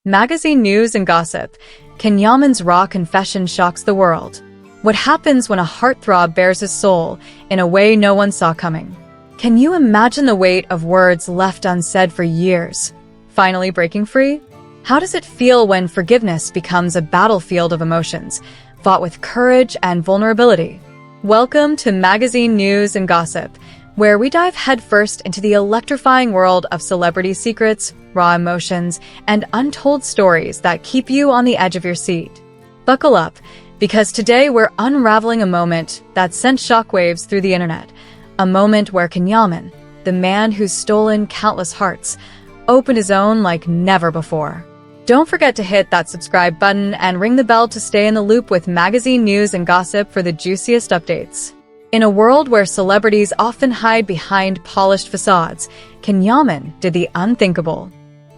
Magazine news and gossip. Can Yaman's raw confession shocks the world? What happens when a heartthrob bears his soul in a way no one saw coming? Can you imagine the weight of words left unsaid for years, finally breaking free? How does it feel when forgiveness becomes a battlefield of emotions, fought with courage and vulnerability? Welcome to Magazine News and Gossip, where we dive headfirst into the electrifying world of celebrity secrets, raw emotions, and untold stories that keep you on the edge of your seat. Buckle up, because today we're unraveling a moment that sent shockwaves through the internet. A moment where Yaman, the man who's stolen countless hearts, opened his own like never before. Don't forget to hit that subscribe button and ring the bell to stay in the loop with magazine news and gossip for the juiciest updates. In a world where celebrities often hide behind polished facades, Yaman did the unthinkable.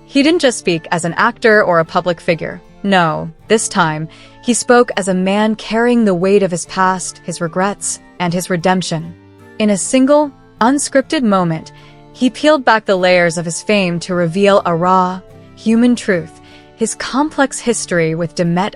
He didn't just speak as an actor or a public figure. No, this time, he spoke as a man carrying the weight of his past, his regrets, and his redemption. In a single, unscripted moment, he peeled back the layers of his fame to reveal a raw, human truth, his complex history with Demet.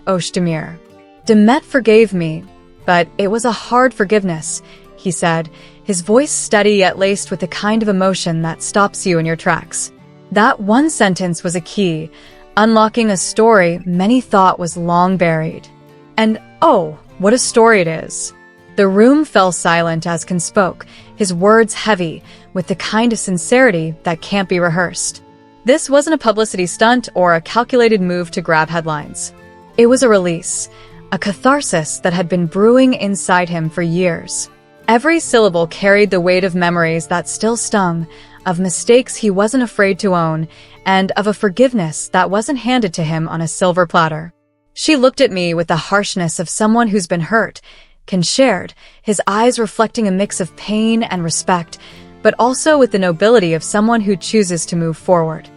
Demet forgave me, but it was a hard forgiveness, he said, his voice steady yet laced with the kind of emotion that stops you in your tracks. That one sentence was a key, unlocking a story many thought was long buried. And oh, what a story it is. The room fell silent as Ken spoke, his words heavy, with the kind of sincerity that can't be rehearsed. This wasn't a publicity stunt or a calculated move to grab headlines. It was a release, a catharsis that had been brewing inside him for years. Every syllable carried the weight of memories that still stung, of mistakes he wasn't afraid to own, and of a forgiveness that wasn't handed to him on a silver platter. She looked at me with the harshness of someone who's been hurt, Ken shared, his eyes reflecting a mix of pain and respect, but also with the nobility of someone who chooses to move forward.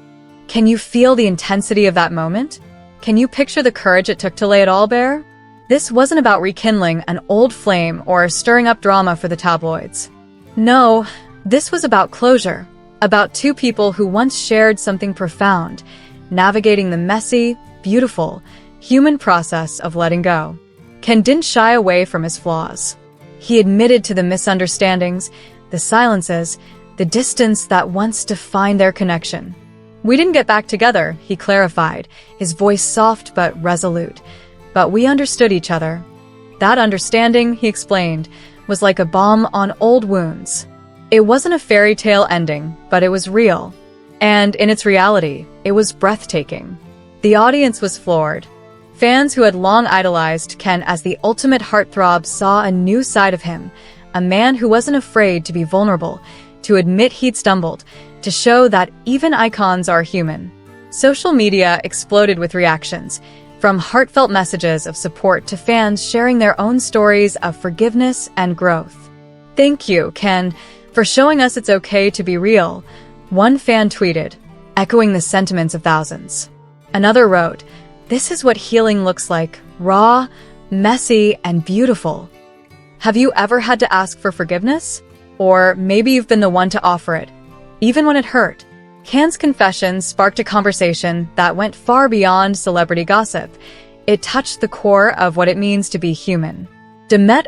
Can you feel the intensity of that moment? Can you picture the courage it took to lay it all bare? This wasn't about rekindling an old flame or stirring up drama for the tabloids. No, this was about closure, about two people who once shared something profound, navigating the messy, beautiful, human process of letting go. Ken didn't shy away from his flaws. He admitted to the misunderstandings, the silences, the distance that once defined their connection. We didn't get back together, he clarified, his voice soft but resolute. But we understood each other. That understanding, he explained, was like a balm on old wounds. It wasn't a fairy tale ending, but it was real. And in its reality, it was breathtaking. The audience was floored. Fans who had long idolized Ken as the ultimate heartthrob saw a new side of him, a man who wasn't afraid to be vulnerable, to admit he'd stumbled, to show that even icons are human. Social media exploded with reactions, from heartfelt messages of support to fans sharing their own stories of forgiveness and growth. "Thank you, Ken, for showing us it's okay to be real," one fan tweeted, echoing the sentiments of thousands. Another wrote, "This is what healing looks like, raw, messy, and beautiful." Have you ever had to ask for forgiveness? Or maybe you've been the one to offer it, even when it hurt. Ken's confession sparked a conversation that went far beyond celebrity gossip. It touched the core of what it means to be human. Demet,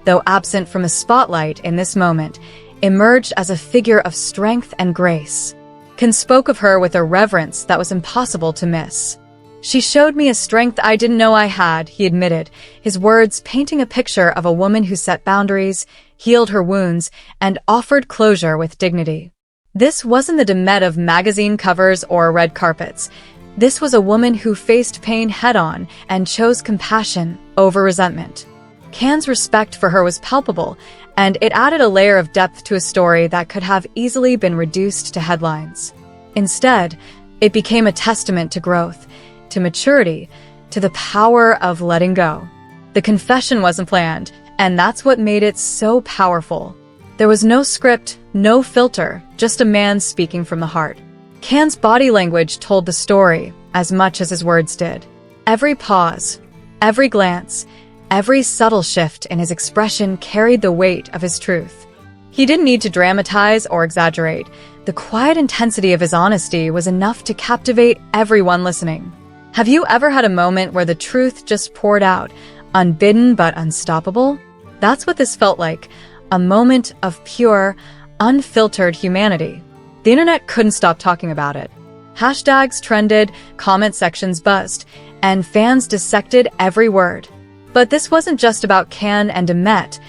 though absent from the spotlight in this moment, emerged as a figure of strength and grace. Ken spoke of her with a reverence that was impossible to miss. "She showed me a strength I didn't know I had," he admitted, his words painting a picture of a woman who set boundaries, healed her wounds, and offered closure with dignity. This wasn't the Demet of magazine covers or red carpets. This was a woman who faced pain head-on and chose compassion over resentment. Ken's respect for her was palpable, and it added a layer of depth to a story that could have easily been reduced to headlines. Instead, it became a testament to growth, to maturity, to the power of letting go. The confession wasn't planned, and that's what made it so powerful. There was no script, no filter, just a man speaking from the heart. Ken's body language told the story as much as his words did. Every pause, every glance, every subtle shift in his expression carried the weight of his truth. He didn't need to dramatize or exaggerate, The quiet intensity of his honesty was enough to captivate everyone listening. Have you ever had a moment where the truth just poured out, unbidden but unstoppable? That's what this felt like, a moment of pure, unfiltered humanity. The internet couldn't stop talking about it. Hashtags trended, comment sections buzzed, and fans dissected every word. But this wasn't just about Can and Demet.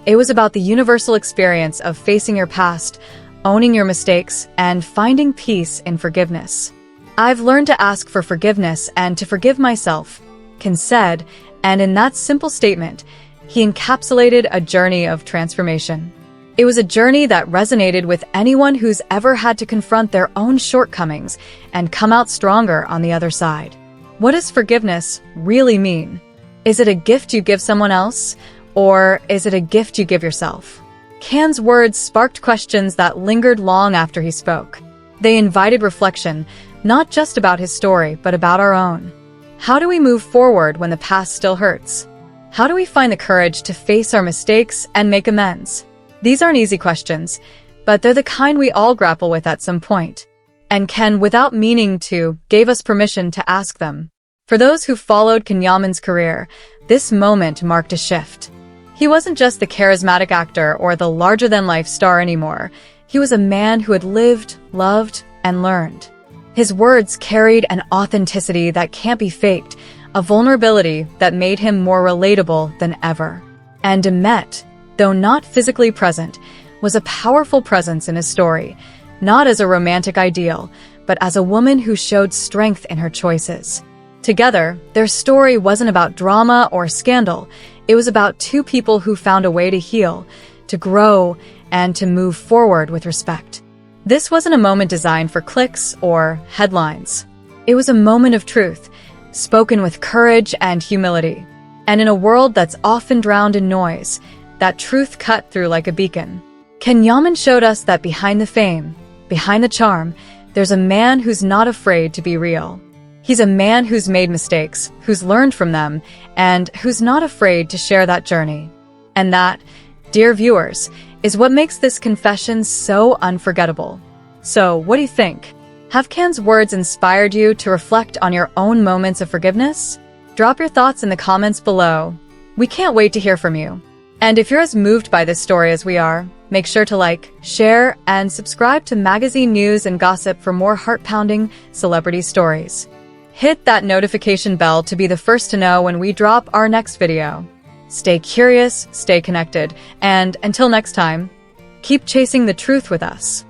It was about the universal experience of facing your past, owning your mistakes, and finding peace in forgiveness. I've learned to ask for forgiveness and to forgive myself, Can said, and in that simple statement, he encapsulated a journey of transformation. It was a journey that resonated with anyone who's ever had to confront their own shortcomings and come out stronger on the other side. What does forgiveness really mean? Is it a gift you give someone else, or is it a gift you give yourself? Can's words sparked questions that lingered long after he spoke. They invited reflection, not just about his story, but about our own. How do we move forward when the past still hurts? How do we find the courage to face our mistakes and make amends? These aren't easy questions, but they're the kind we all grapple with at some point. And Can, without meaning to, gave us permission to ask them. For those who followed Yaman's career, this moment marked a shift. He wasn't just the charismatic actor or the larger-than-life star anymore. He was a man who had lived, loved, and learned. His words carried an authenticity that can't be faked, a vulnerability that made him more relatable than ever. And Demet, though not physically present, was a powerful presence in his story, not as a romantic ideal, but as a woman who showed strength in her choices. Together, their story wasn't about drama or scandal. It was about two people who found a way to heal, to grow, and to move forward with respect. This wasn't a moment designed for clicks or headlines. It was a moment of truth, spoken with courage and humility. And in a world that's often drowned in noise, that truth cut through like a beacon. Yaman showed us that behind the fame, behind the charm, there's a man who's not afraid to be real. He's a man who's made mistakes, who's learned from them, and who's not afraid to share that journey. And that, dear viewers, is what makes this confession so unforgettable. So, what do you think? Have Can's words inspired you to reflect on your own moments of forgiveness? Drop your thoughts in the comments below. We can't wait to hear from you. And if you're as moved by this story as we are, make sure to like, share, and subscribe to magazine news and gossip for more heart-pounding celebrity stories. Hit that notification bell to be the first to know when we drop our next video. Stay curious, stay connected, and until next time, keep chasing the truth with us.